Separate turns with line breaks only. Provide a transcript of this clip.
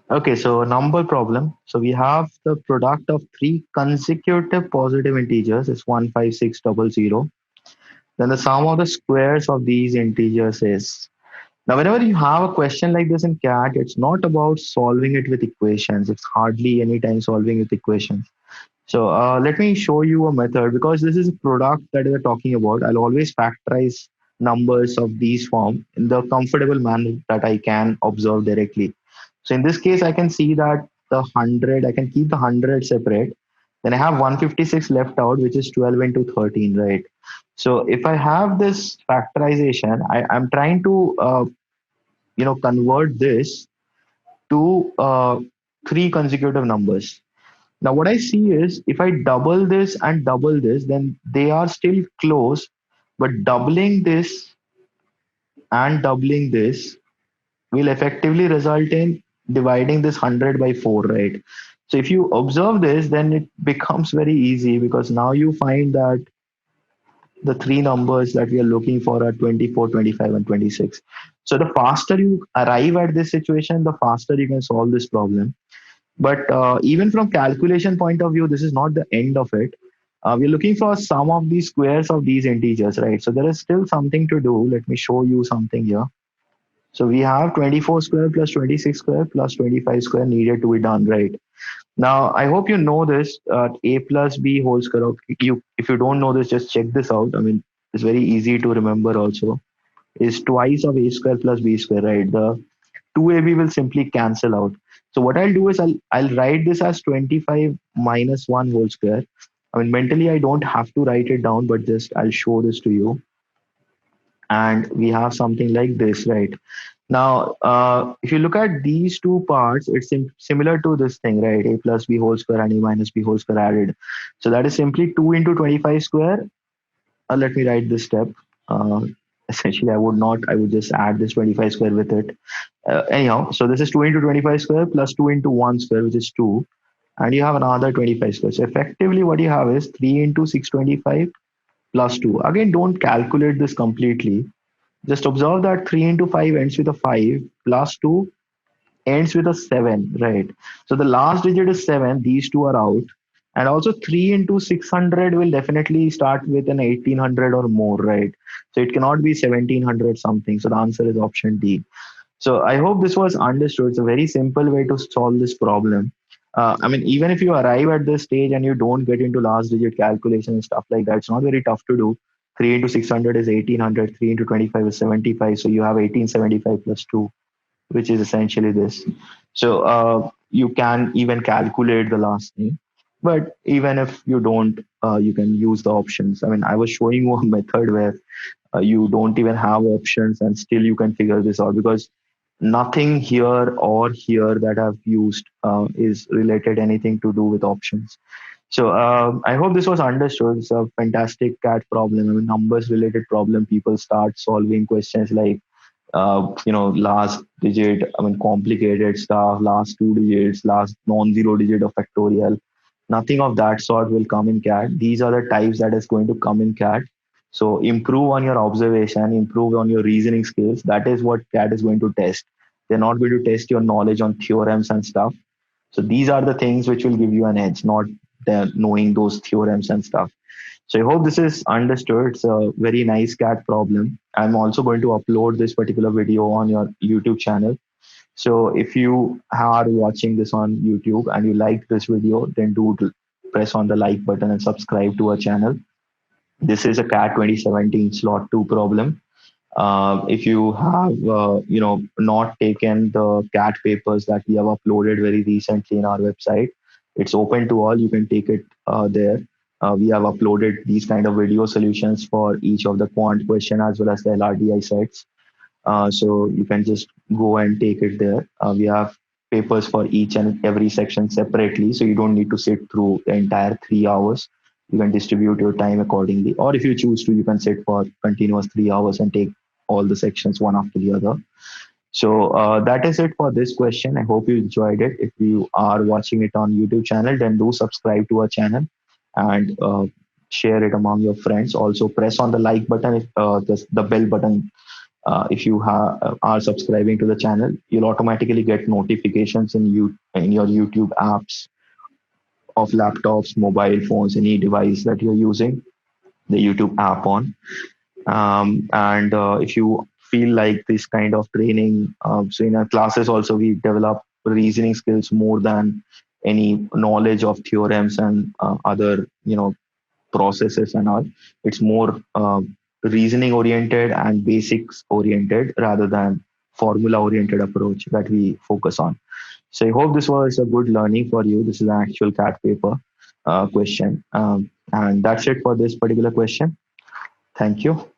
Okay, so number problem. So we have the product of three consecutive positive integers is 15600. Then the sum of the squares of these integers is. Now, whenever you have a question like this in CAT, it's not about solving it with equations. It's hardly any time solving with equations. So let me show you a method because this is a product that we're talking about. I'll always factorize numbers of these form in the comfortable manner that I can observe directly. So in this case, I can see that the 100, I can keep the 100 separate. Then I have 156 left out, which is 12 into 13, right? So if I have this factorization, I'm trying to, convert this to three consecutive numbers. Now, what I see is if I double this and double this, then they are still close, but doubling this and doubling this will effectively result in dividing this 100 by 4, right? So if you observe this, then it becomes very easy because now you find that the three numbers that we are looking for are 24, 25, and 26. So the faster you arrive at this situation, the faster you can solve this problem. But even from calculation point of view, this is not the end of it. We're looking for sum of the squares of these integers, right? So there is still something to do. Let me show you something here. So we have 24 square plus 26 square plus 25 square needed to be done, right? Now, I hope you know this, a plus b whole square. Okay, if you don't know this, just check this out. I mean, it's very easy to remember also. Is twice of a square plus b square, right? The 2ab will simply cancel out. So what I'll do is I'll write this as 25 minus 1 whole square. I mean, mentally, I don't have to write it down, but just I'll show this to you. And we have something like this, right? Now, if you look at these two parts, it's similar to this thing, right? A plus b whole square and a minus b whole square added. So that is simply 2 into 25 square. Let me write this step. Uh, Essentially, I would not, I would just add this 25 square with it. Anyhow, so this is 2 into 25 square plus 2 into 1 square, which is 2. And you have another 25 square. So effectively, what you have is 3 into 625 plus 2. Again, don't calculate this completely. Just observe that 3 into 5 ends with a 5 plus 2 ends with a 7, right? So the last digit is 7. These two are out. And also 3 into 600 will definitely start with an 1800 or more, right? So it cannot be 1700 something. So the answer is option D. So I hope this was understood. It's a very simple way to solve this problem. I mean, even if you arrive at this stage and you don't get into last digit calculation and stuff like that, it's not very tough to do. 3 into 600 is 1800, 3 into 25 is 75. So you have 1875 plus 2, which is essentially this. So you can even calculate the last thing. But even if you don't, you can use the options. I mean, I was showing you a method where you don't even have options and still you can figure this out because nothing here or here that I've used is related anything to do with options. So I hope this was understood. It's a fantastic cat problem. I mean, numbers related problem. People start solving questions like, last digit. I mean, complicated stuff. Last two digits. Last non-zero digit of factorial. Nothing of that sort will come in CAT. These are the types that is going to come in CAT. So improve on your observation, improve on your reasoning skills. That is what CAT is going to test. They're not going to test your knowledge on theorems and stuff. So these are the things which will give you an edge, not knowing those theorems and stuff. So I hope this is understood. It's a very nice CAT problem. I'm also going to upload this particular video on your YouTube channel. So if you are watching this on YouTube and you like this video, then do press on the like button and subscribe to our channel. This is a CAT 2017 slot 2 problem. If you have not taken the CAT papers that we have uploaded very recently in our website, it's open to all. You can take it there. We have uploaded these kind of video solutions for each of the quant question as well as the LRDI sets. So you can just go and take it there. We have papers for each and every section separately, so you don't need to sit through the entire 3 hours. You can distribute your time accordingly, or if you choose to, you can sit for continuous 3 hours and take all the sections one after the other. So that is it for this question. I hope you enjoyed it. If you are watching it on YouTube channel, then do subscribe to our channel and share it among your friends. Also press on the like button, if the bell button if you are subscribing to the channel, you'll automatically get notifications in your YouTube apps of laptops, mobile phones, any device that you're using the YouTube app on. And if you feel like this kind of training, so in our classes also we develop reasoning skills more than any knowledge of theorems and other processes and all. It's more reasoning oriented and basics oriented rather than formula oriented approach that we focus on. So I hope this was a good learning for you. This is an actual cat paper question. And that's it for this particular question. Thank you.